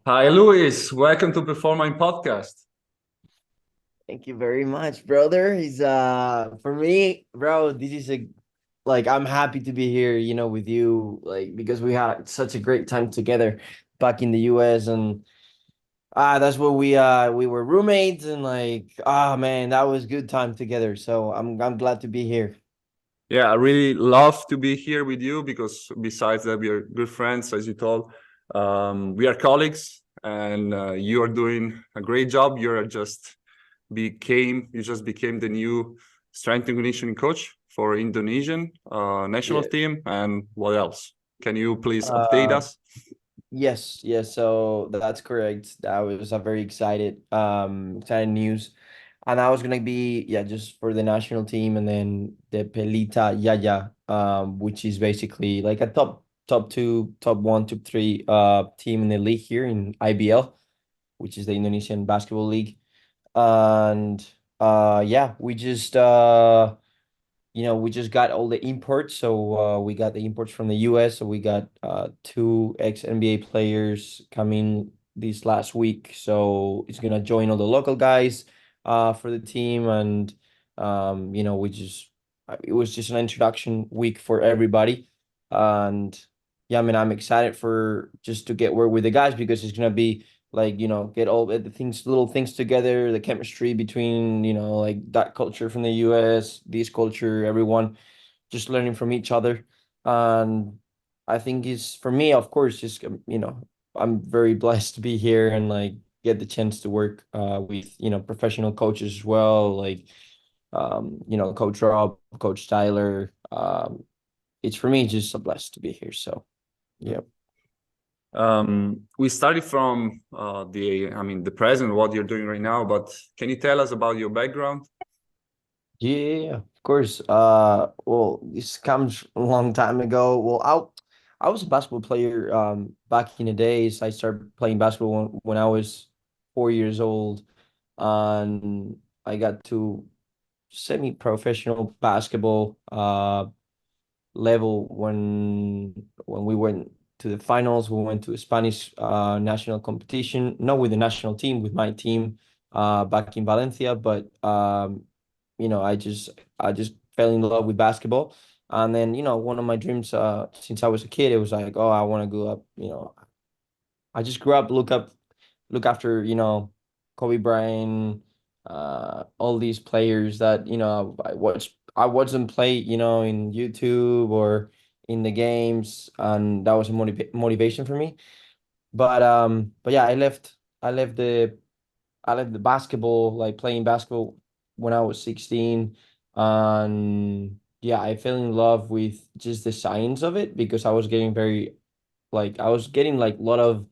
Hi, Luis. Welcome to perfoRMind podcast. Thank you very much, brother. He's for me, bro, this is a I'm happy to be here, with you, because we had such a great time together back in the US. And that's what we were roommates, and man, that was good time together. So I'm glad to be here. Yeah, I really love to be here with you because besides that, we are good friends, as you told. We are colleagues, and you are doing a great job. You just became the new strength and conditioning coach for Indonesian national Yeah. team. And what else? Can you please update Uh us? yes, so that's correct. That was a very excited news. And I was gonna be, yeah, just for the national team, and then the Pelita Jaya, which is basically like a top two, top one, top three team in the league here in IBL, which is the Indonesian basketball league. And yeah, we just got all the imports. So we got the imports from the US. So we got two ex NBA players coming this last week. So it's gonna join all the local guys for the team. And we just it was just an introduction week for everybody. And yeah, I mean, I'm excited for just to get work with the guys, because it's gonna be get all the things, little things together, the chemistry between, like that culture from the US, this culture, everyone just learning from each other. And I think is for me, of course, just I'm very blessed to be here and get the chance to work with professional coaches as well, Coach Rob, Coach Tyler. It's for me just a blessed to be here. So yeah. We started from the present, what you're doing right now, but can you tell us about your background? Yeah, of course. Well, this comes a long time ago. Well, I was a basketball player back in the days. I started playing basketball when I was 4 years old, and I got to semi-professional basketball level when we went to the finals. We went to a Spanish national competition, not with the national team, with my team back in Valencia. But I just fell in love with basketball. And then, one of my dreams since I was a kid, it was like, oh, I want to go up, I just grew up, look after, Kobe Bryant, all these players that, I watched them play, in YouTube or in the games, and that was a motivation for me. But yeah, I left the basketball, like playing basketball when I was 16. And yeah, I fell in love with just the science of it, because I was getting a lot of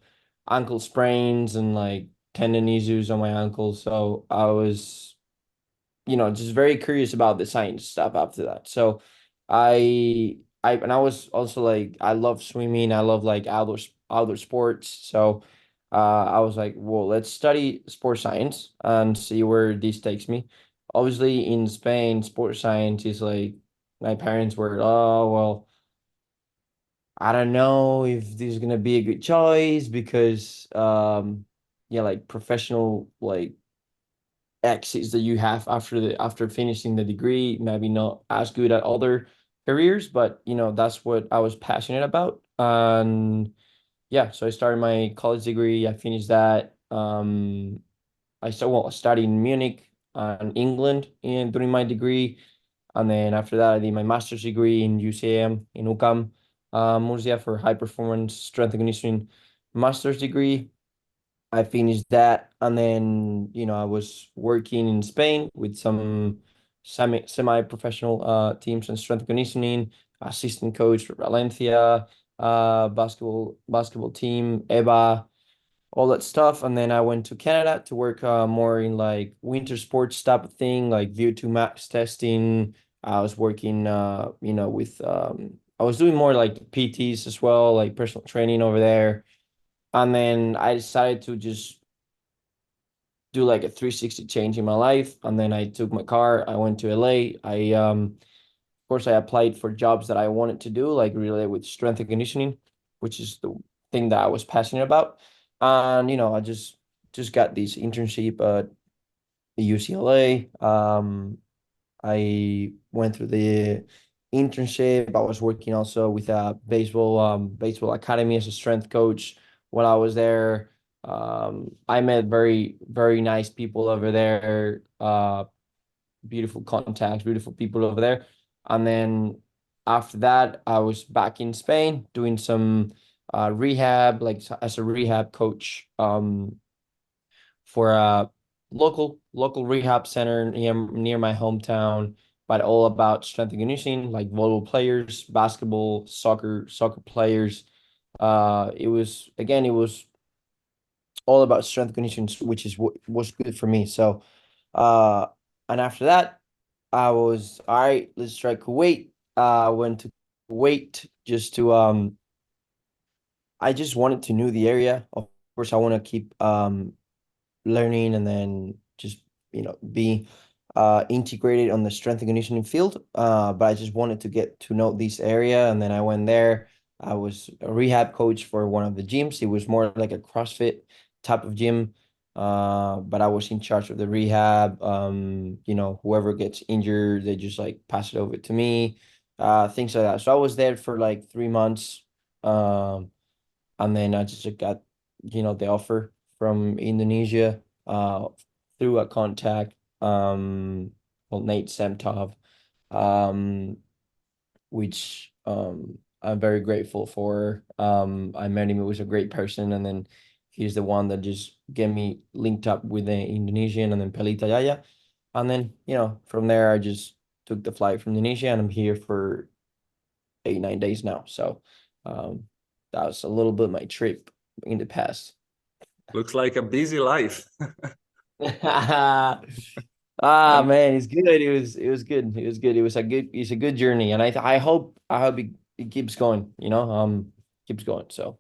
ankle sprains and tendon issues on my ankles. So I was, just very curious about the science stuff after that. So I was also I love swimming. I love outdoor sports. So I was like, well, let's study sports science and see where this takes me. Obviously, in Spain, sports science is my parents were, oh, well, I don't know if this is gonna be a good choice, because yeah, professional exits that you have after finishing the degree, maybe not as good at other careers. But that's what I was passionate about. And yeah, so I started my college degree. I finished that. I studied in Munich and England during my degree. And then after that, I did my master's degree in UCAM in UCAM Murcia, for high performance strength and conditioning master's degree. I finished that, and then I was working in Spain with some semi-professional teams and strength and conditioning, assistant coach for Valencia, basketball team, EBA, all that stuff. And then I went to Canada to work more in winter sports type of thing, like VO2 max testing. I was working, I was doing more like PTs as well, like personal training over there. And then I decided to just do like a 360 change in my life. And then I took my car, I went to LA. Of course, I applied for jobs that I wanted to do, like related with strength and conditioning, which is the thing that I was passionate about. And I just got this internship at UCLA. I went through the internship. I was working also with a baseball academy as a strength coach while I was there. I met very, very nice people over there, beautiful contacts, beautiful people over there. And then after that, I was back in Spain doing some rehab, like as a rehab coach, for a local rehab center near my hometown, but all about strength and conditioning, like volleyball players, basketball, soccer players. It was all about strength and conditioning, which is what was good for me. So, uh, and after that, I was all right. Let's try Kuwait. I went to Kuwait just to I just wanted to know the area. Of course, I want to keep learning and then just be integrated on the strength and conditioning field. But I just wanted to get to know this area, and then I went there. I was a rehab coach for one of the gyms. It was more like a CrossFit type of gym. But I was in charge of the rehab. Whoever gets injured, they just like pass it over to me, things like that. So I was there for like 3 months. And then I just got, the offer from Indonesia through a contact called Nate Semtov, um, which I'm very grateful for. I met him; he was a great person, and then he's the one that just get me linked up with the Indonesian and then Pelita Jaya, and then from there I just took the flight from Indonesia, and I'm here for 8 9 days now. So um, that was a little bit my trip in the past. Looks like a busy life. And Man, it's good. It was good. It was good. It's a good journey. And I hope it keeps going, keeps going. So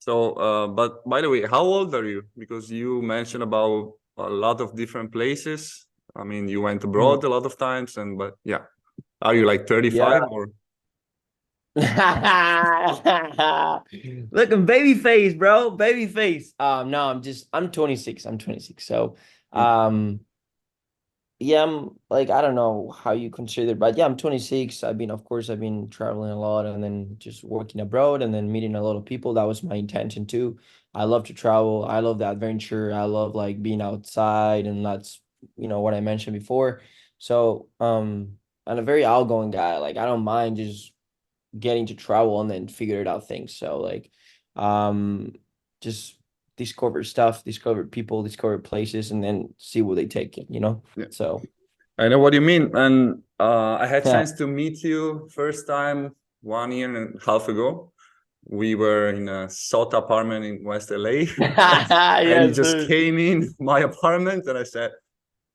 so, but by the way, how old are you? Because you mentioned about a lot of different places. I mean, you went Mhm. abroad a lot of times, and but yeah, are you like Yeah. 35 or? Looking baby face, bro. Baby face. No, I'm 26. I'm 26. So um yeah, I'm like, I don't know how you consider, but yeah, I'm 26. Of course, I've been traveling a lot and then just working abroad and then meeting a lot of people. That was my intention too. I love to travel. I love the adventure. I love like being outside, and that's, what I mentioned before. So, I'm a very outgoing guy. Like, I don't mind just getting to travel and then figure it out things. So, like, um, just discover stuff, discover people, discover places, and then see where they take it. Yeah, So. I know what you mean. And I had Yeah. chance to meet you first time 1.5 years ago. We were in a south apartment in West LA, and you Yes, just sir. came in my apartment, and I said,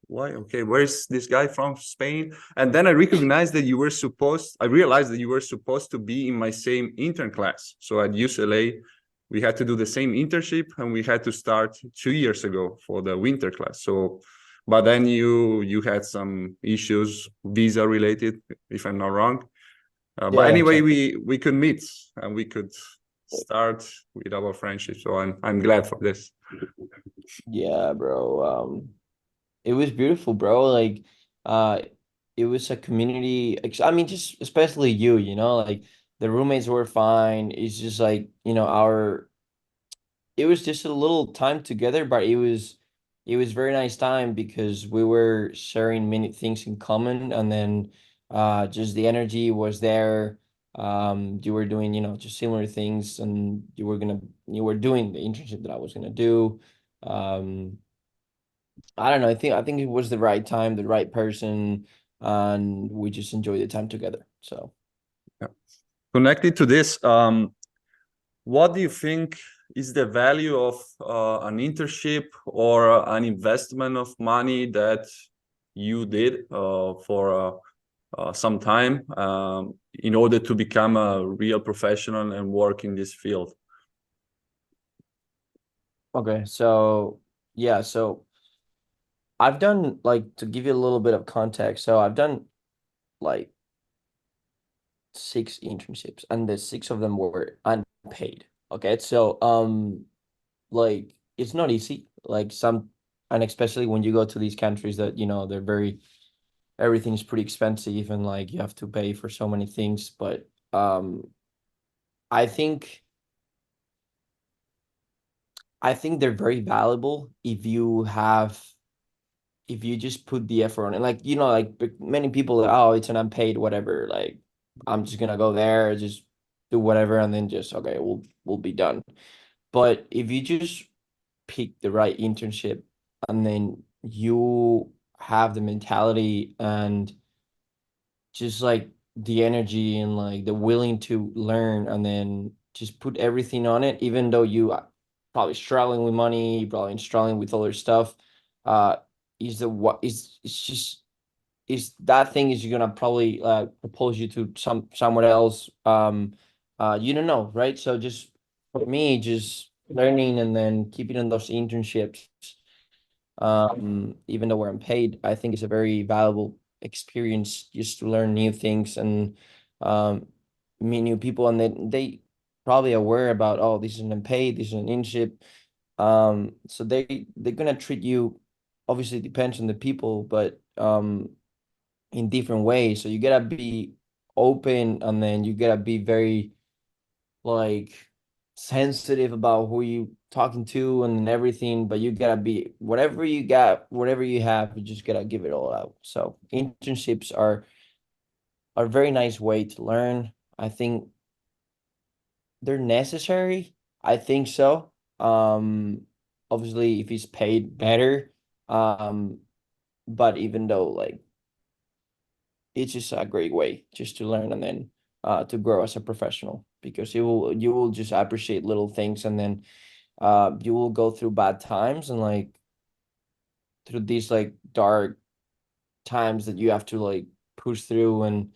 why? Okay, where's this guy from Spain? And then I recognized that I realized that you were supposed to be in my same intern class. So at UCLA, we had to do the same internship, and we had to start 2 years ago for the winter class. So, but then you had some issues, visa related, if I'm not wrong. Yeah, But yeah, anyway, exactly. we could meet and we could start with our friendship. So I'm glad for this. Yeah, bro. It was beautiful, bro. Like, uh, it was a community. I mean, just especially like the roommates were fine. It's just like, it was just a little time together, but it was very nice time because we were sharing many things in common, and then just the energy was there. You were doing, just similar things, and you were doing the internship that I was gonna do. Um, I don't know. I think it was the right time, the right person, and we just enjoyed the time together. So. Yeah. Connected to this, what do you think is the value of an internship or an investment of money that you did for some time in order to become a real professional and work in this field? Okay, so yeah, so I've done, like, to give you a little bit of context. So I've done like 6 internships, and the 6 of them were unpaid. Okay, so like it's not easy. Like and especially when you go to these countries that, they're everything's pretty expensive and like you have to pay for so many things. But I think they're very valuable if you just put the effort on it. Like, many people, like, oh, it's an unpaid whatever. Like, I'm just gonna go there, just do whatever, and then just okay, we'll be done. But if you just pick the right internship and then you have the mentality and just like the energy and like the willing to learn and then just put everything on it, even though you are probably struggling with money, probably struggling with other stuff, uh, is the what is it's just is that thing is gonna probably propose you to somewhere else. You don't know, right? So just for me, just learning and then keeping in those internships, even though we're unpaid, I think it's a very valuable experience just to learn new things and um, meet new people. And they probably aware about, oh, this is an unpaid, this is an internship. So they're gonna treat you. Obviously, it depends on the people, but in different ways. So you gotta be open, and then you gotta be very like sensitive about who you talking to and everything, but you gotta be whatever you got, whatever you have, you just gotta give it all out. So internships are a very nice way to learn. I think they're necessary. I think so. Obviously if it's paid better. Um, but even though like it's just a great way just to learn and then to grow as a professional because you will just appreciate little things and then you will go through bad times and like through these like dark times that you have to like push through and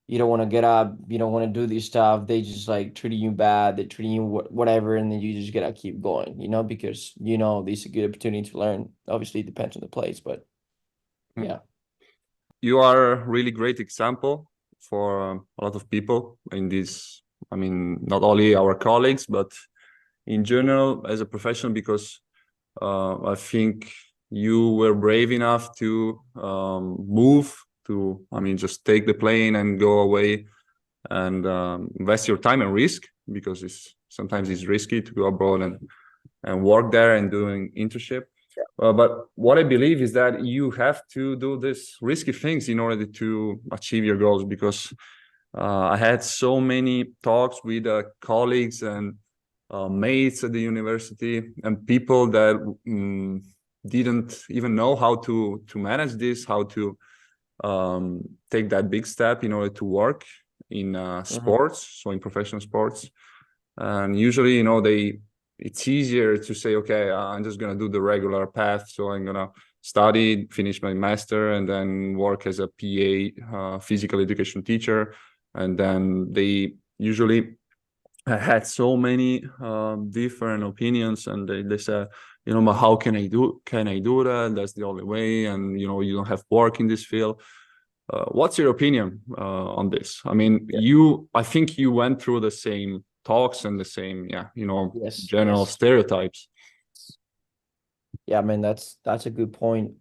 you don't want to get up, you don't want to do this stuff. They just like treating you bad, they're treating you whatever, and then you just gotta keep going, because this is a good opportunity to learn. Obviously, it depends on the place, but yeah. You are a really great example for a lot of people in this. I mean, not only our colleagues, but in general as a professional, because I think you were brave enough to move to, I mean, just take the plane and go away and invest your time and risk, because sometimes it's risky to go abroad and work there and doing internship. But what I believe is that you have to do this risky things in order to achieve your goals, because I had so many talks with colleagues and mates at the university and people that didn't even know how to manage this, how to take that big step in order to work in sports, so in professional sports. And usually, it's easier to say, okay, I'm just gonna do the regular path, so I'm gonna study, finish my master, and then work as a PA, physical education teacher. And then they usually had so many different opinions, and they said, but how can I do that? That's the only way, and you don't have work in this field. What's your opinion on this? I mean, I think you went through the same talks and the same, Yes, general yes. stereotypes. Yeah, man, that's a good point.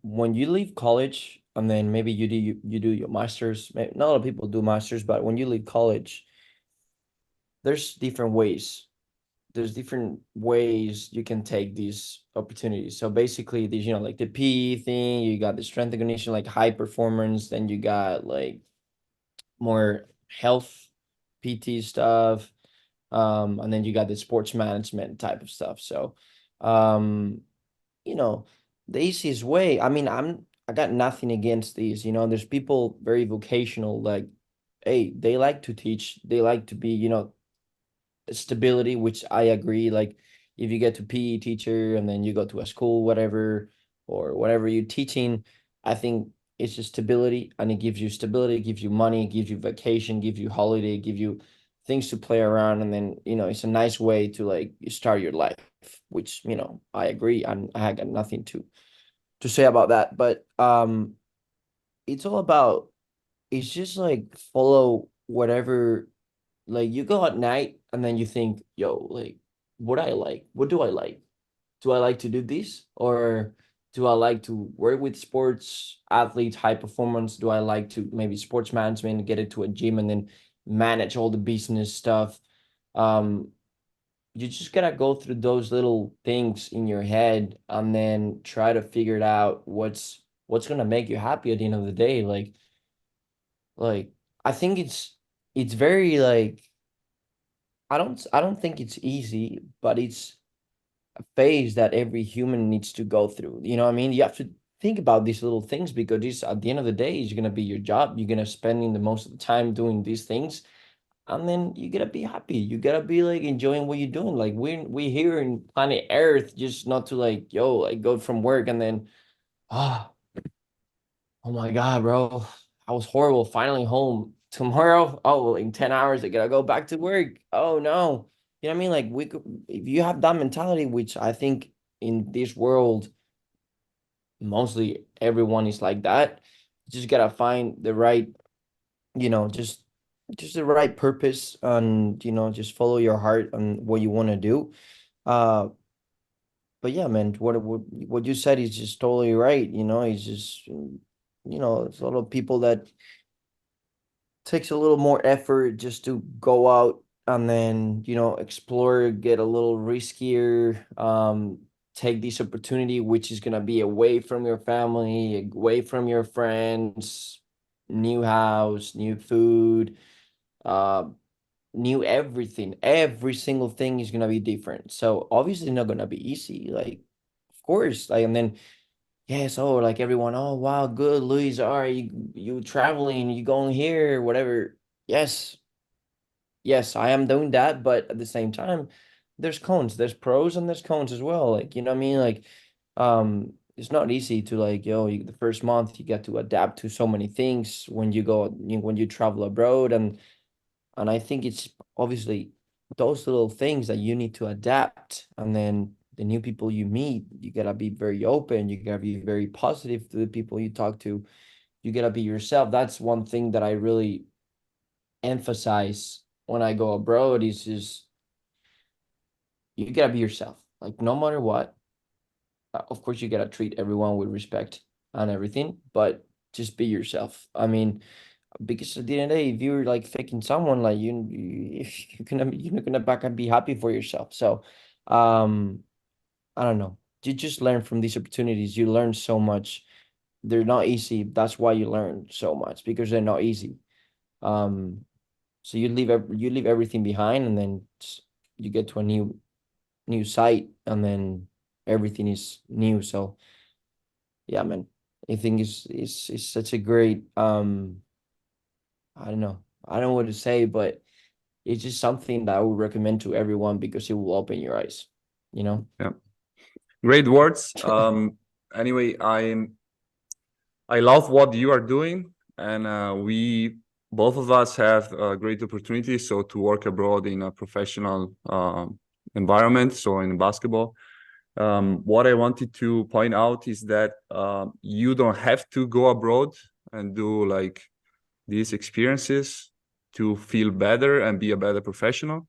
When you leave college and then maybe you do your masters, not a lot of people do masters, but when you leave college, there's different ways. There's different ways you can take these opportunities. So basically, there's like the PE thing, you got the strength and conditioning, like high performance, then you got like more health PT stuff, and then you got the sports management type of stuff. So, um, you know, the easiest way, I mean, I got nothing against these, there's people very vocational, like, hey, they like to teach, they like to be, stability, which I agree. Like if you get to PE teacher and then you go to a school, whatever, or whatever you're teaching, I think it's just stability, and it gives you stability, it gives you money, it gives you vacation, gives you holiday, give you things to play around, and then it's a nice way to like start your life, which I agree, and I got nothing to say about that. But it's all about, it's just like follow whatever, like you go at night and then you think, yo, like what I like. What do I like? Do I like to do this, or do I like to work with sports athletes, high performance? Do I like to maybe sports management, get into a gym and then manage all the business stuff? Um, you just gotta go through those little things in your head and then try to figure it out what's gonna make you happy at the end of the day. Like I think it's very like I don't think it's easy, but it's a phase that every human needs to go through. You know what I mean? You have to think about these little things because this at the end of the day is gonna be your job. You're gonna spending the most of the time doing these things, and then you gotta be happy. You gotta be like enjoying what you're doing. Like we here in planet Earth, just not to like, yo, I go from work and then ah, oh my God, bro. I was horrible. Finally home. Tomorrow, oh, well, in 10 hours, I gotta go back to work. Oh no. You know what I mean? Like we could, if you have that mentality, which I think in this world, mostly everyone is like that, you just gotta find the right, just the right purpose and just follow your heart on what you want to do. Uh but yeah, man, what you said is just totally right. It's just it's a lot of people that takes a little more effort just to go out and then explore, get a little riskier, take this opportunity which is going to be away from your family, away from your friends, new house, new food, uh new everything. Every single thing is going to be different, so obviously not going to be easy, like of course, like, and then yes, oh, like everyone, oh wow, good, Luis. All right, you traveling, you going here, whatever. Yes, yes, I am doing that, but at the same time, there's cons, there's pros and there's cons as well. Like, you know what I mean? Like, it's not easy to like, the first month you get to adapt to so many things when you go, when you travel abroad, and I think it's obviously those little things that you need to adapt. And then the new people you meet, you gotta be very open. You gotta be very positive to the people you talk to. You gotta be yourself. That's one thing that I really emphasize when I go abroad is just you gotta be yourself. Like no matter what, of course you gotta treat everyone with respect and everything, but just be yourself. I mean, because at the end of the day, if you're like faking someone, like you're not gonna back and be happy for yourself. So, um, I don't know. You just learn from these opportunities. You learn so much. They're not easy. That's why you learn so much because they're not easy. Um, so you leave everything behind, and then you get to a new site, and then everything is new. So yeah, man, I think it's such a great I don't know. I don't know what to say, but it's just something that I would recommend to everyone because it will open your eyes, you know? Yeah, great words. Anyway, I love what you are doing, and we both of us have a great opportunity. So to work abroad in a professional environment, so in basketball. What I wanted to point out is that you don't have to go abroad and do like these experiences to feel better and be a better professional,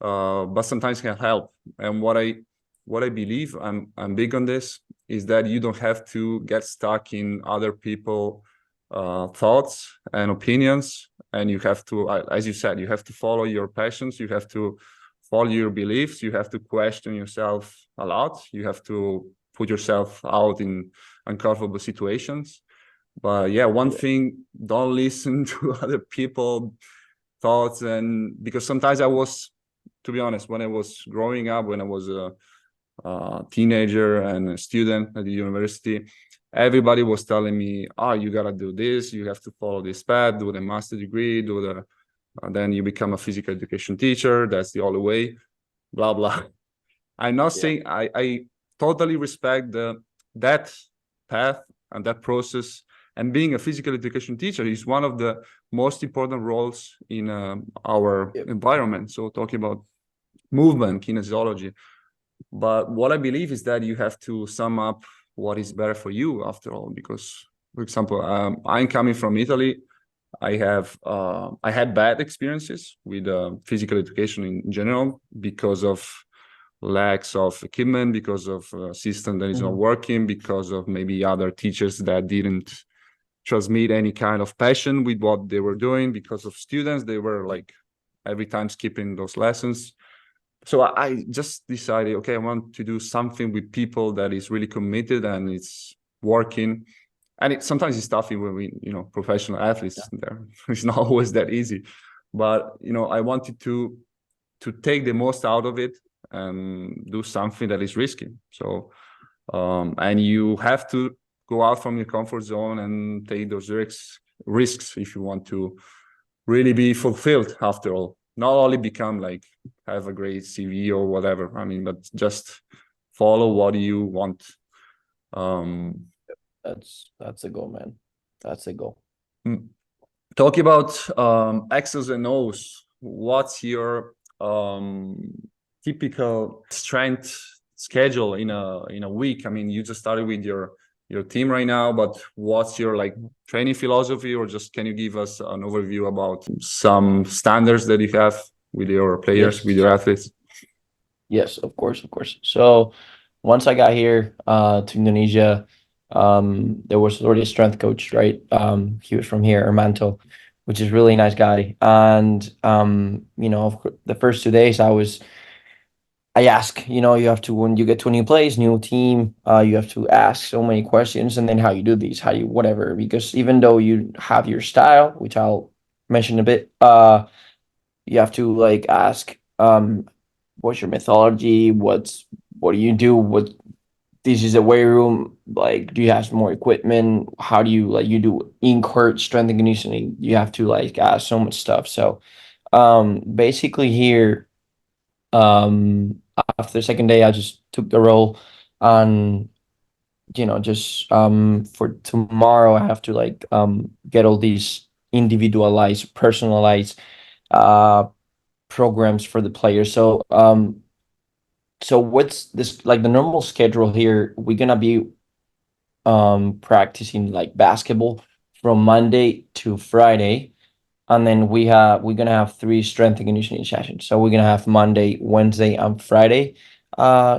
but sometimes can help. And what I believe, I'm big on this, is that you don't have to get stuck in other people thoughts and opinions, and you have to, as you said, you have to follow your passions, you have to follow your beliefs, you have to question yourself a lot, you have to put yourself out in uncomfortable situations. But yeah, one Yeah. thing, don't listen to other people thoughts. And because sometimes I was, to be honest, when I was growing up, when I was a teenager and a student at the university, everybody was telling me, oh, you got to do this, you have to follow this path, do the master degree, do the then you become a physical education teacher, that's the only way, blah blah. I'm not Yeah. saying, I totally respect that path and that process. And being a physical education teacher is one of the most important roles in our Yep. environment. So talking about movement, kinesiology. But what I believe is that you have to sum up what is better for you after all. Because, for example, I'm coming from Italy. I had bad experiences with physical education in general because of lacks of equipment, because of system that is not working, because of maybe other teachers that didn't transmit any kind of passion with what they were doing, because of students, they were like every time skipping those lessons. So I just decided, okay, I want to do something with people that is really committed and it's working. And sometimes it's tough when we, professional athletes there. It's not always that easy. But, I wanted to take the most out of it and do something that is risky. So, and you have to go out from your comfort zone and take those risks if you want to really be fulfilled after all. Not only become like, have a great CV or whatever. I mean, but just follow what you want. That's a goal, man. That's a goal. Talking about X's and O's, what's your typical strength schedule in a week? I mean, you just started with your team right now, but what's your like training philosophy, or just can you give us an overview about some standards that you have with your players, with your athletes? Yes, of course. So once I got here to Indonesia, there was already a strength coach, right? He was from here, Armanto, which is really nice guy. And the first 2 days I ask, you have to, when you get to a new place, new team, you have to ask so many questions, and then how you do these, how you whatever, because even though you have your style, which I'll mention a bit, you have to like ask, what's your methodology? What do you do? What this is a weight room? Like, do you have more equipment? How do you you do in-court strength and conditioning? You have to like ask so much stuff. So, basically here, after the second day, I just took the role, and just for tomorrow, I have to like get all these individualized, personalized programs for the players. So what's this like the normal schedule here? We're gonna be practicing like basketball from Monday to Friday, and then we're gonna have 3 strength and conditioning sessions. So we're gonna have Monday, Wednesday, and Friday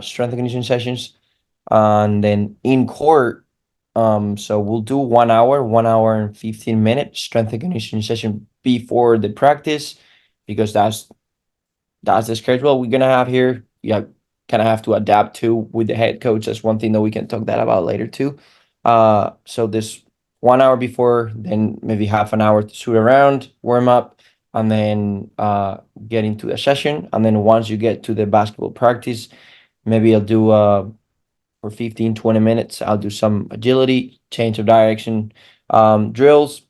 strength and conditioning sessions, and then in court, so we'll do 1 hour, 1 hour and 15 minutes strength and conditioning session before the practice, because that's the schedule we're gonna have here. Yeah, kind of have to adapt to with the head coach. That's one thing that we can talk that about later too. So this 1 hour before, then maybe half an hour to shoot around, warm up, and then get into the session. And then once you get to the basketball practice, maybe I'll do for 15, 20 minutes, I'll do some agility, change of direction, drills,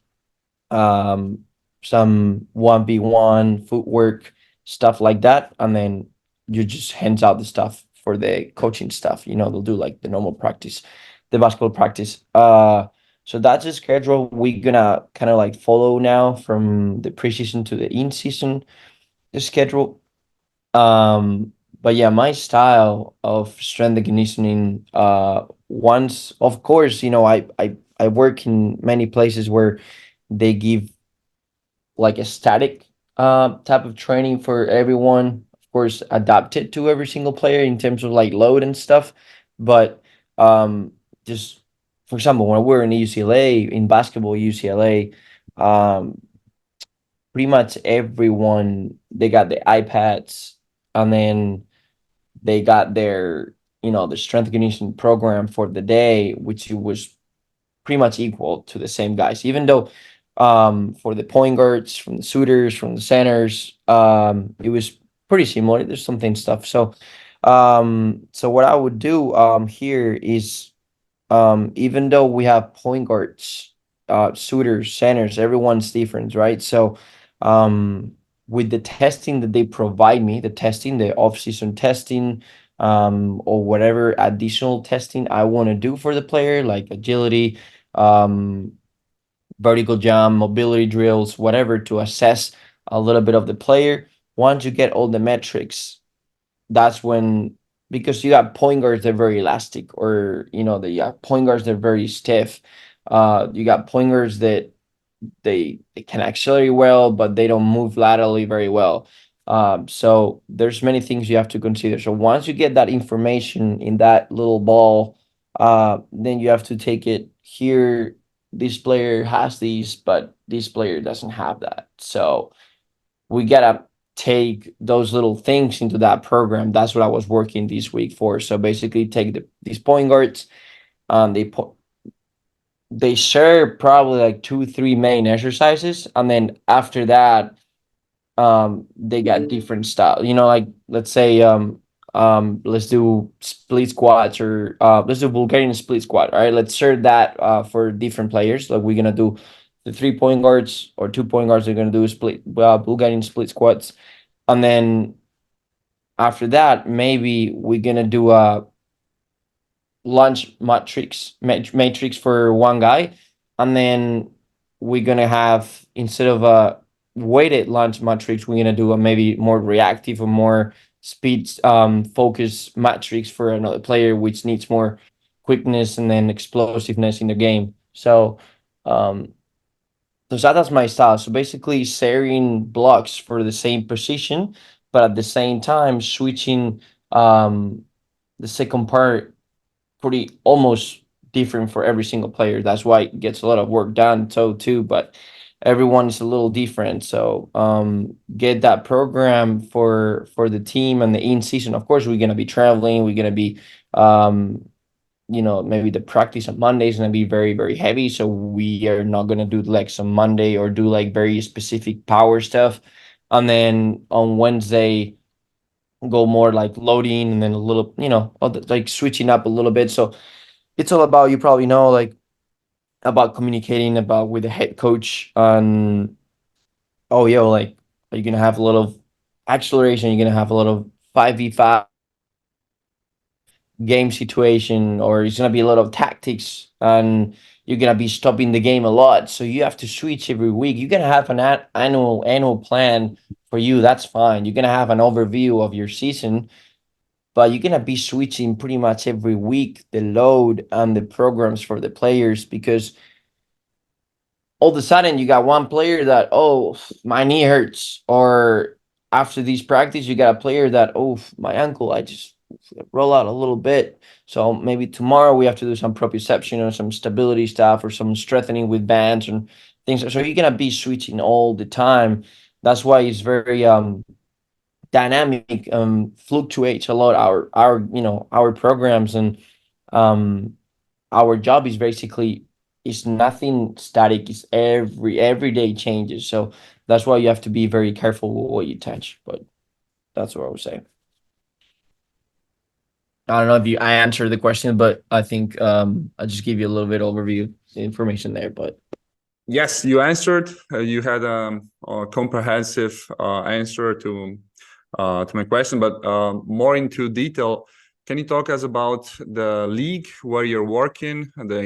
some 1v1 footwork, stuff like that. And then you just hands out the stuff for the coaching stuff. They'll do like the normal practice, the basketball practice. So that's the schedule we're gonna kind of like follow now from the preseason to the in-season schedule. But yeah, my style of strength and conditioning, once, of course, I work in many places where they give like a static type of training for everyone, of course, adapted to every single player in terms of like load and stuff. But just for example, when we're in UCLA in basketball, UCLA, pretty much everyone, they got the iPads, and then they got their the strength and conditioning program for the day, which it was pretty much equal to the same guys, even though for the point guards, from the shooters, from the centers, it was pretty similar. There's something stuff. So what I would do here is, even though we have point guards, shooters, centers, everyone's different, right? So with the testing that they provide me, the off-season testing, or whatever additional testing I want to do for the player, like agility, um, vertical jump, mobility drills, whatever, to assess a little bit of the player. Once you get all the metrics, that's when, because you got point guards that are very elastic, or you got point guards that are very stiff. You got point guards that they can accelerate well, but they don't move laterally very well. So there's many things you have to consider. So once you get that information in that little ball, then you have to take it here. This player has these, but this player doesn't have that. So we gotta take those little things into that program. That's what I was working this week for. So basically, take these point guards. They share probably like 2 3 main exercises, and then after that, they got different style, like let's say let's do split squats, or let's do Bulgarian split squat. All right, let's share that for different players. Like we're gonna do the 3 point guards or 2 point guards are gonna do split Bulgarian split squats, and then after that maybe we're gonna do a lunge matrix for one guy, and then we're gonna have, instead of a weighted lunge matrix, we're gonna do a maybe more reactive or more speed focus matrix for another player, which needs more quickness and then explosiveness in the game. Um so that's my style. So basically sharing blocks for the same position, but at the same time switching the second part pretty almost different for every single player. That's why it gets a lot of work done, so too. But everyone is a little different. So get that program for the team and the in season. Of course, we're gonna be traveling. We're gonna be maybe the practice on Monday is gonna be very, very heavy. So we are not gonna do legs on Monday or do like very specific power stuff. And then on Wednesday, go more like loading, and then a little, like switching up a little bit. So it's all about, you probably know, like about communicating about with the head coach on, oh yo, like, are you gonna have a lot of acceleration, you're gonna have a lot of 5v5 game situation, or it's gonna be a lot of tactics, and you're gonna be stopping the game a lot, so you have to switch every week. You're gonna have an annual plan for you, that's fine. You're gonna have an overview of your season, but you're gonna be switching pretty much every week the load and the programs for the players, because all of a sudden you got one player that, oh, my knee hurts, or after these practice you got a player that, oh, my ankle, I just roll out a little bit, so maybe tomorrow we have to do some proprioception or some stability stuff or some strengthening with bands and things. So you're gonna be switching all the time. That's why it's very dynamic, fluctuates a lot, our programs. And um our job is basically, it's nothing static, it's every day changes. So that's why you have to be very careful with what you touch. But that's what I would say. I don't know if I answered the question, but I think I just give you a little bit overview information there. But Yes, you answered. You had a comprehensive answer to my question, but more into detail. Can you talk us about the league where you're working, the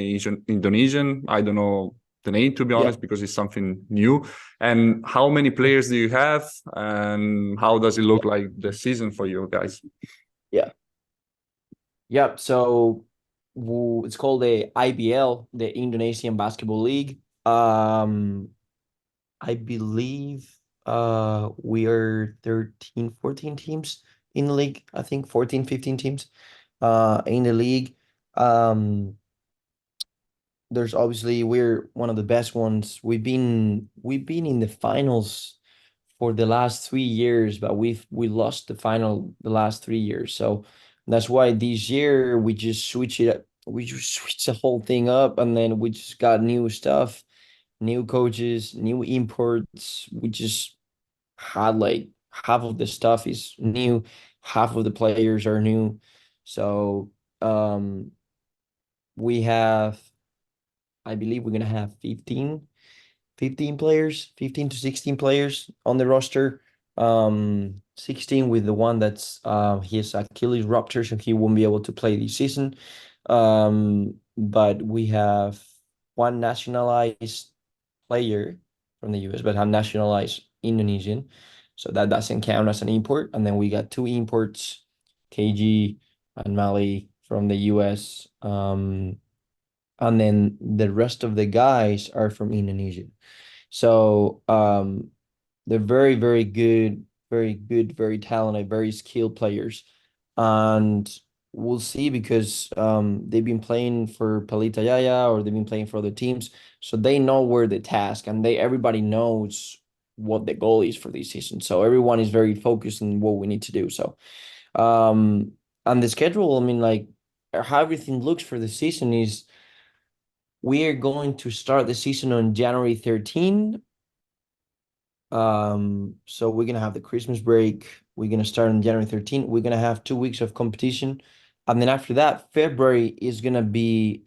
Indonesian? I don't know the name, to be honest, because it's something new. And how many players do you have, and how does it look like the season for you guys? yeah. Yep. So it's called the IBL, the Indonesian Basketball League. I believe we are 13, 14 teams in the league. I think 14, 15 teams in the league. Um there's obviously, we're one of the best ones. We've been in the finals for the last 3 years, but we lost the final the last 3 years. So that's why this year we just switch it up. We just switch the whole thing up, and then we just got new stuff, new coaches, new imports. We just had like half of the stuff is new, half of the players are new. So we have, I believe we're gonna have 15 players, 15 to 16 players on the roster. 16 with the one that's his Achilles rupture, so he won't be able to play this season. But we have one nationalized player from the US, but have nationalized Indonesian. So that doesn't count as an import. And then we got 2 imports, KG and Mali from the US. And then the rest of the guys are from Indonesia. So they're very, very good, very good, very talented, very skilled players. And we'll see because they've been playing for Pelita Jaya or they've been playing for other teams. So they know where the task and everybody knows what the goal is for this season. So everyone is very focused on what we need to do. So and the schedule, I mean, like how everything looks for the season is we are going to start the season on January 13. So we're gonna have the Christmas break. We're gonna start on January 13. We're gonna have 2 weeks of competition, and then after that, February is gonna be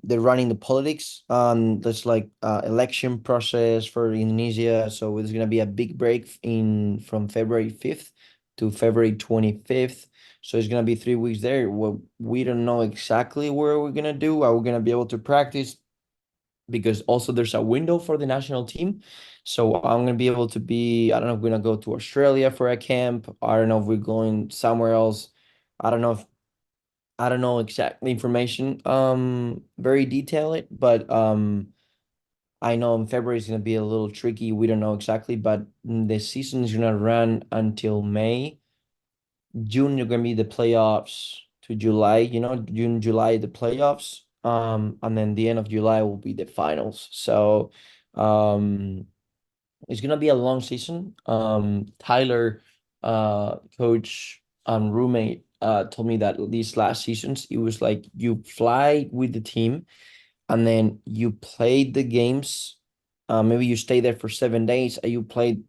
they're running the politics there's like election process for Indonesia, so there's gonna be a big break in from February 5th to February 25th. So it's gonna be 3 weeks there. Well, we don't know exactly where we're gonna do. Are we gonna be able to practice? Because also there's a window for the national team. So I'm gonna be able to be, I don't know if we're gonna go to Australia for a camp. I don't know if we're going somewhere else. I don't know if I don't know exactly information, very detailed, but I know in February is gonna be a little tricky. We don't know exactly, but the season is gonna run until May. June are gonna be the playoffs to July, June, July, the playoffs. And then the end of July will be the finals. So it's gonna be a long season. Tyler, coach and roommate, told me that these last seasons it was like you fly with the team and then you played the games. Maybe you stay there for 7 days and you played,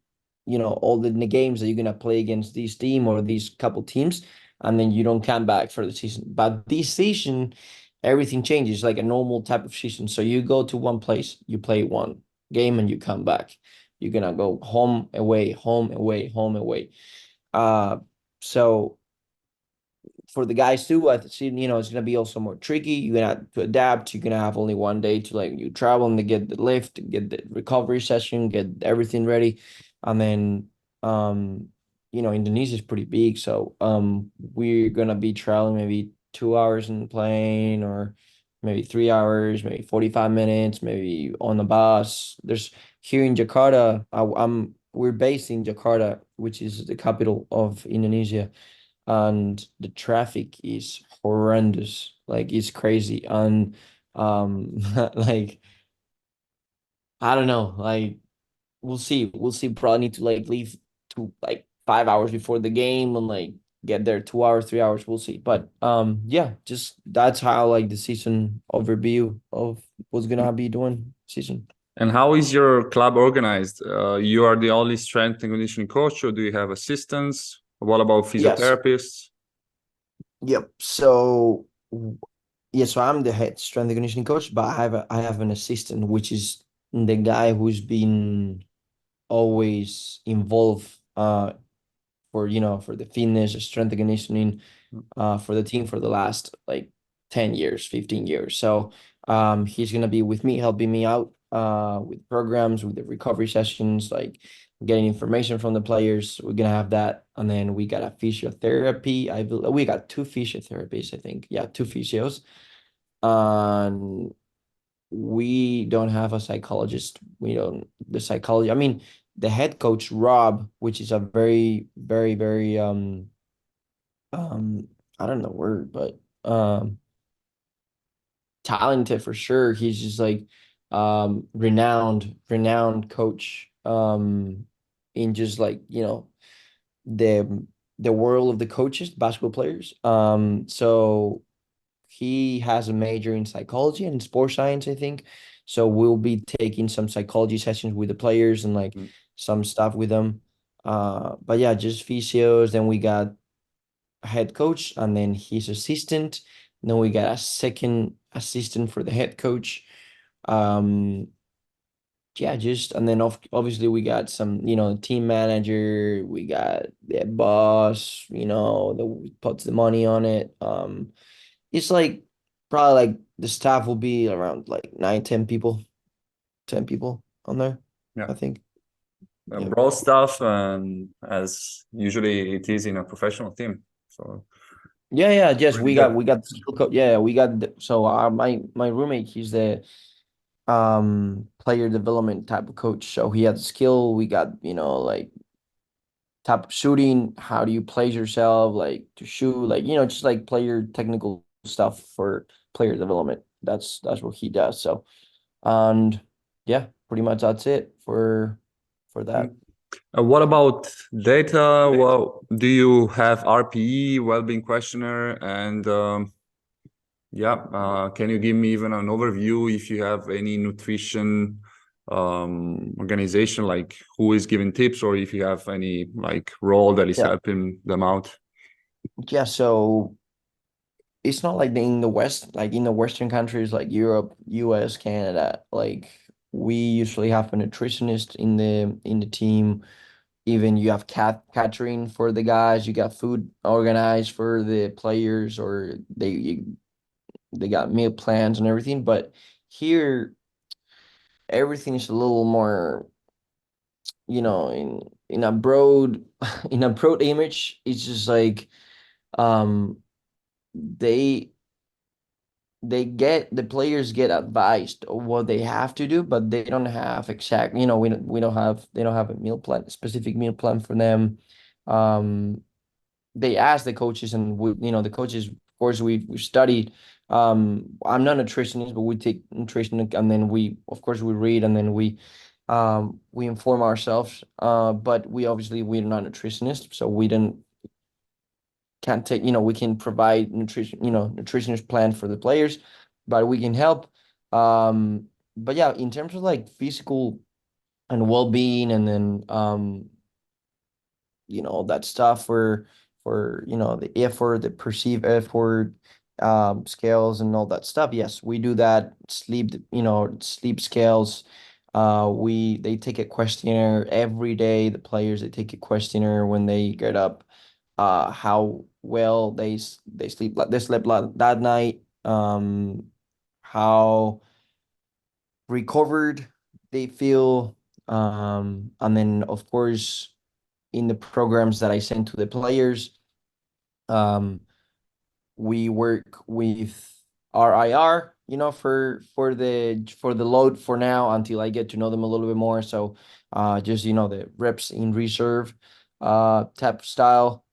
all the games that you're gonna play against this team or these couple teams, and then you don't come back for the season. But this season, everything changes like a normal type of season. So you go to one place, you play one game, and you come back. You're gonna go home, away, home, away, home, away. So for the guys too, I see, it's gonna be also more tricky. You're gonna have to adapt. You're gonna have only one day to like you travel and to get the lift, get the recovery session, get everything ready. And then Indonesia is pretty big. So we're gonna be traveling maybe 2 hours in the plane or maybe 3 hours, maybe 45 minutes, maybe on the bus. There's here in Jakarta, we're based in Jakarta, which is the capital of Indonesia, and the traffic is horrendous. Like it's crazy. And like I don't know, like we'll see. We'll see. Probably need to like leave to like 5 hours before the game and like get there 2 hours, 3 hours. We'll see. But yeah, just that's how like the season overview of what's gonna be doing season. And how is your club organized? You are the only strength and conditioning coach, or do you have assistants? What about Yes. physiotherapists? Yep. So yeah, so I'm the head strength and conditioning coach, but I have an assistant, which is the guy who's been always involved for the fitness, strength and conditioning for the team for the last like 10 years, 15 years. So he's gonna be with me, helping me out with programs, with the recovery sessions, like getting information from the players. We're gonna have that. And then we got a physiotherapy. We got two physiotherapists, I think. Yeah, two physios. And we don't have a psychologist. We don't the psychology. I mean, the head coach Rob, which is a very, very, very um I don't know the word, but talented for sure. He's just like renowned coach in just like, the world of the coaches, basketball players. So he has a major in psychology and sports science, I think. So we'll be taking some psychology sessions with the players and like Mm. some stuff with them. But yeah, just physios. Then we got a head coach and then his assistant. Then we got a second assistant for the head coach. Um, yeah, just and then obviously we got some, team manager, we got the boss, that puts the money on it. It's like probably like the staff will be around like 9, 10 people, 10 people on there, Yeah, I think. Yeah. broad stuff, as usually it is in a professional team. So Yeah, yes, really we good. got we got the skill coach. Yeah, we got so my roommate, he's the player development type of coach. So he had skill. We got, like type of shooting, how do you place yourself, like to shoot, like, just like player technical stuff for player development. That's what he does. So, and yeah, pretty much that's it for that. What about data? Well, do you have RPE, well-being questionnaire, and yeah, can you give me even an overview if you have any nutrition organization, like who is giving tips, or if you have any like role that is Yeah. helping them out? Yeah. So it's not like in the West, like in the Western countries like Europe, US, Canada, like we usually have a nutritionist in the team. Even you have catering for the guys, you got food organized for the players, or they got meal plans and everything. But here, everything is a little more, in a broad in a broad image. It's just like um they the players get advised of what they have to do, but they don't have exact, they don't have a meal plan, specific meal plan for them. Um, they ask the coaches, and the coaches, of course, we studied. I'm not a nutritionist, but we take nutrition, and then of course, we read, and then we inform ourselves. But we're not nutritionists, so we don't can't take, we can provide nutritionist plan for the players, but we can help. But yeah, in terms of like physical and well-being, and then that stuff for the effort, the perceived effort, scales and all that stuff. Yes, we do that. Sleep scales. They take a questionnaire every day. The players, they take a questionnaire when they get up, how well they sleep, they slept that night, how recovered they feel, and then of course in the programs that I send to the players, um, we work with RIR, for the load for now until I get to know them a little bit more. So just the reps in reserve type style,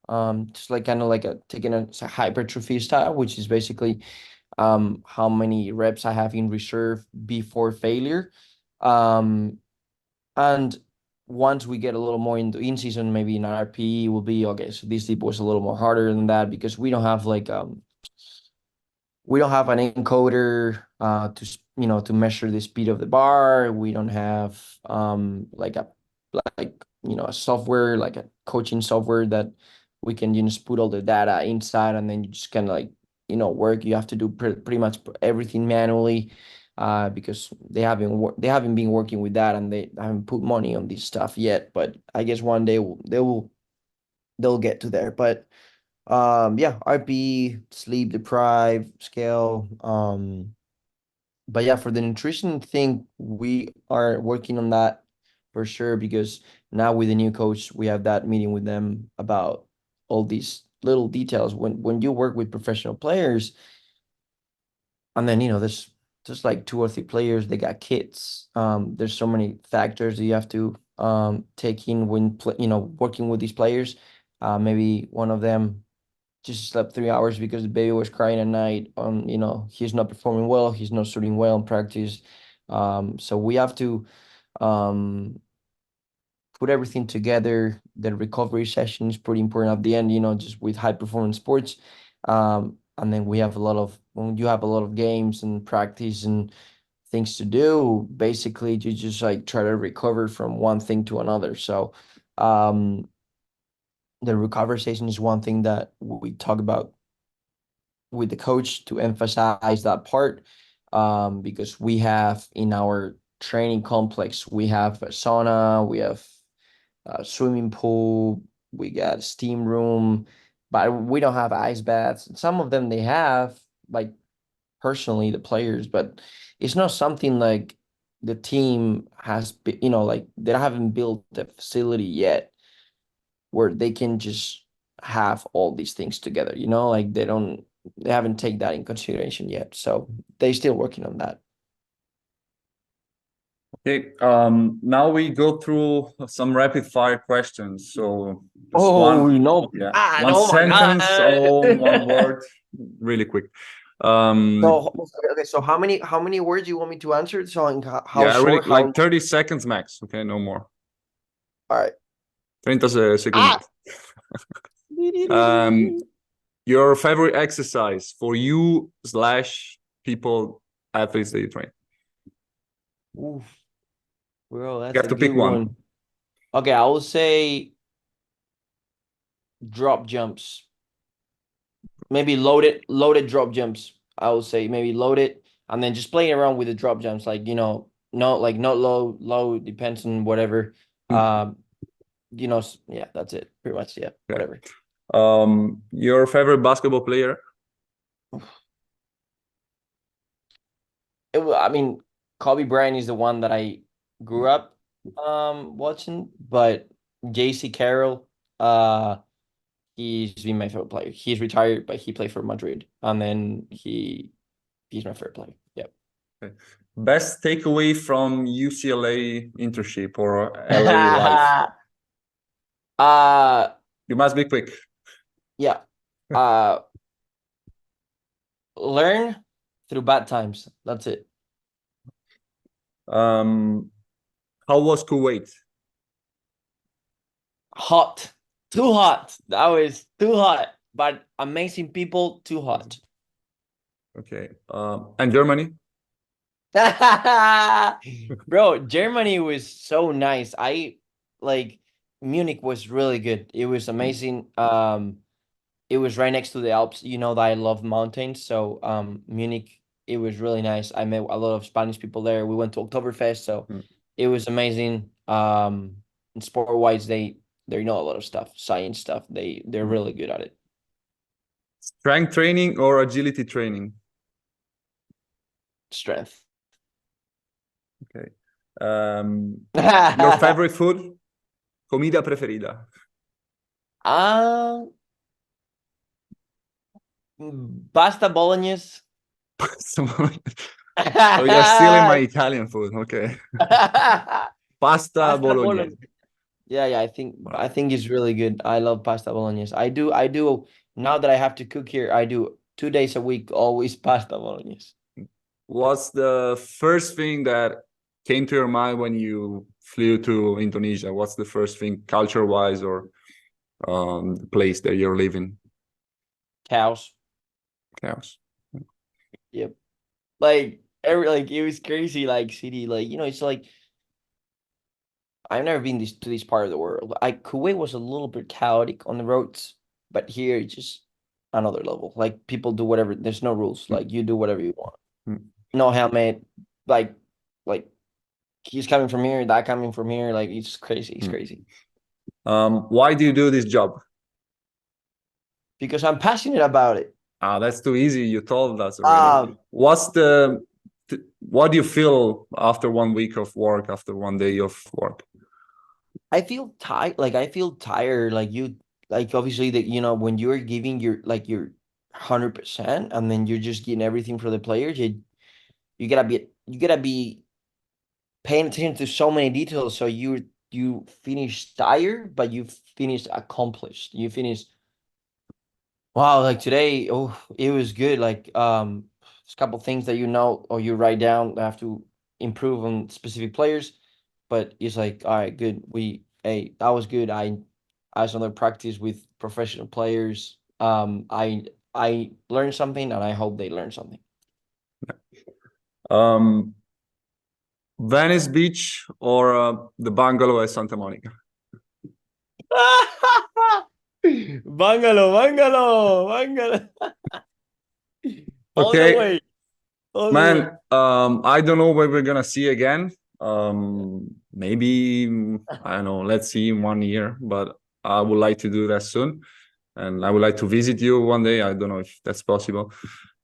just like kind of like taking a hypertrophy style, which is basically how many reps I have in reserve before failure. And once we get a little more into in season, maybe in RPE will be okay. So this deep was a little more harder than that, because we don't have an encoder to measure the speed of the bar. We don't have a software, like a coaching software that we can just put all the data inside, and then you just kind of like work. You have to do pretty much everything manually, because they haven't been working with that, and they haven't put money on this stuff yet. But I guess one day they'll get to there. But yeah, RP, sleep deprived scale. But yeah, for the nutrition thing, we are working on that for sure, because now with the new coach, we have that meeting with them about all these little details. When you work with professional players, and then there's just like two or three players, they got kids. There's so many factors that you have to take in when working with these players. Maybe one of them just slept 3 hours because the baby was crying at night. He's not performing well, he's not shooting well in practice. So we have to um put everything together. The recovery session is pretty important at the end, just with high performance sports. And then when you have a lot of games and practice and things to do, basically you just like try to recover from one thing to another. So the recovery session is one thing that we talk about with the coach to emphasize that part, because we have in our training complex, we have a sauna, we have a swimming pool, we got a steam room, but we don't have ice baths. Some of them they have, like personally the players, but it's not something like the team has like they haven't built the facility yet where they can just have all these things together, like they haven't taken that in consideration yet. So they still working on that. Okay, now we go through some rapid fire questions. So just Oh, one, no. yeah, God, one oh my sentence, God. one word, really quick. So okay, so how many words do you want me to answer? So how Yeah, really short, how like 30 seconds max. Okay, no more. all right. 30 Ah! segundos. Your favorite exercise for you slash people, athletes that you train. Oof, bro, You that's have a to good pick one. one. Okay, I will say drop jumps. Maybe loaded drop jumps. I would say maybe loaded and then just playing around with the drop jumps, like not low, depends on whatever. Hmm, Yeah, that's it. Pretty much, yeah, okay. whatever. Your favorite basketball player? I mean, Kobe Bryant is the one that I grew up watching, but JC Carroll, he's been my favorite player. He's retired, but he played for Madrid, and then he's my favorite player. Yep. Okay. Best takeaway from UCLA internship or LA life? uh You must be quick. yeah. Uh Learn through bad times. That's it. Um, how was Kuwait? Hot. Too hot. That was too hot. But amazing people, too hot. Okay. And Germany? Bro, Germany was so nice. I like Munich was really good. It was amazing. It was right next to the Alps. You know that I love mountains, so Munich, it was really nice. I met a lot of Spanish people there. We went to Oktoberfest, so Hmm. it was amazing. And sport wise, they know a lot of stuff, science stuff. They're really good at it. Strength training or agility training? Strength. Okay. Your favorite food? Comida preferida? Ah, pasta bolognese. So you're stealing my Italian food. Okay. Pasta Pasta bolognese. bolognese. Yeah, Wow. I think it's really good. I love pasta bolognese. I do now that I have to cook here, I do 2 days a week, always pasta bolognese. What's the first thing that came to your mind when you flew to Indonesia? What's the first thing, culture-wise, or the place that you're living? Cows. Chaos. Yep. Like it was crazy, like city, like it's like I've never been to this part of the world. Kuwait was a little bit chaotic on the roads, but here it's just another level. Like people do whatever. There's no rules. Like you do whatever you want. Mm. No helmet. Like like he's coming from here, that coming from here. Like it's crazy. It's Mm. crazy. Why do you do this job? Because I'm passionate about it. That's too easy. You told us already. Um, What do you feel after 1 week of work, after 1 day of work? I feel tired. Like I feel tired. Like obviously that when you're giving your 100%, and then you're just getting everything for the players. You gotta be paying attention to so many details. So you finish tired, but you finish accomplished. You finish. Wow, like today, oh, it was good. Like, there's a couple things that or you write down that have to improve on specific players, but it's like, all right, good. Hey, that was good. I was on the practice with professional players. I learned something, and I hope they learn something. Um, Venice Beach or the bungalow at Santa Monica? Bungalow, bungalow, bungalow. All the Okay, way, all the way. man. I don't know where we're gonna see again. Maybe I don't know. Let's see in 1 year, but I would like to do that soon, and I would like to visit you one day. I don't know if that's possible,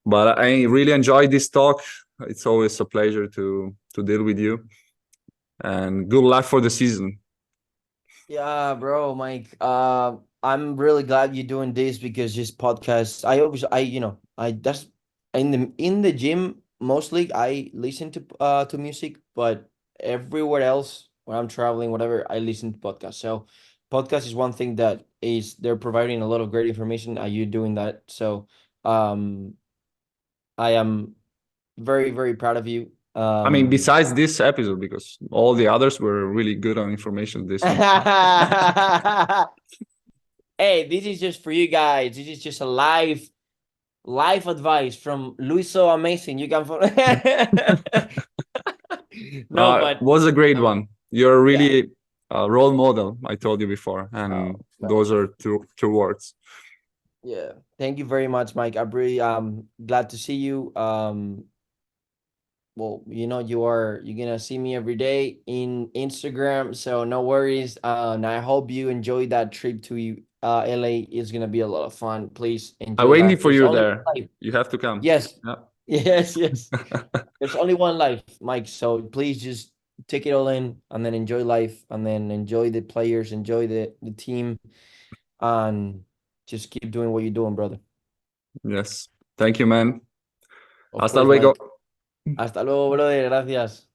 but I really enjoyed this talk. It's always a pleasure to deal with you, and good luck for the season. Yeah, bro, Mike. I'm really glad you're doing this because this podcast, I always, I that's in the gym mostly. I listen to music, but everywhere else when I'm traveling, whatever, I listen to podcasts. So podcast is one thing that is they're providing a lot of great information. Are you doing that? So um I am very, very proud of you. I mean, besides this episode, because all the others were really good on information this one. Hey, this is just for you guys. This is just a life advice from Luis So Amazing. You can follow. No, but Was a great one. You're yeah. really a role model, I told you before, and Oh, those are two words. yeah. Thank you very much, Mike. I'm really glad to see you. Well, you're gonna see me every day in Instagram, so no worries. And I hope you enjoy that trip to LA. It's gonna be a lot of fun. Please I'm enjoy waiting life. for There's you only there. one life. You have to come. Yes, Yeah. yes, yes. There's only one life, Mike. So please just take it all in and then enjoy life and then enjoy the players, enjoy the team, and just keep doing what you're doing, brother. Yes. Thank you, man. Of Hasta course, luego. Mike. Hasta luego, brother. Gracias.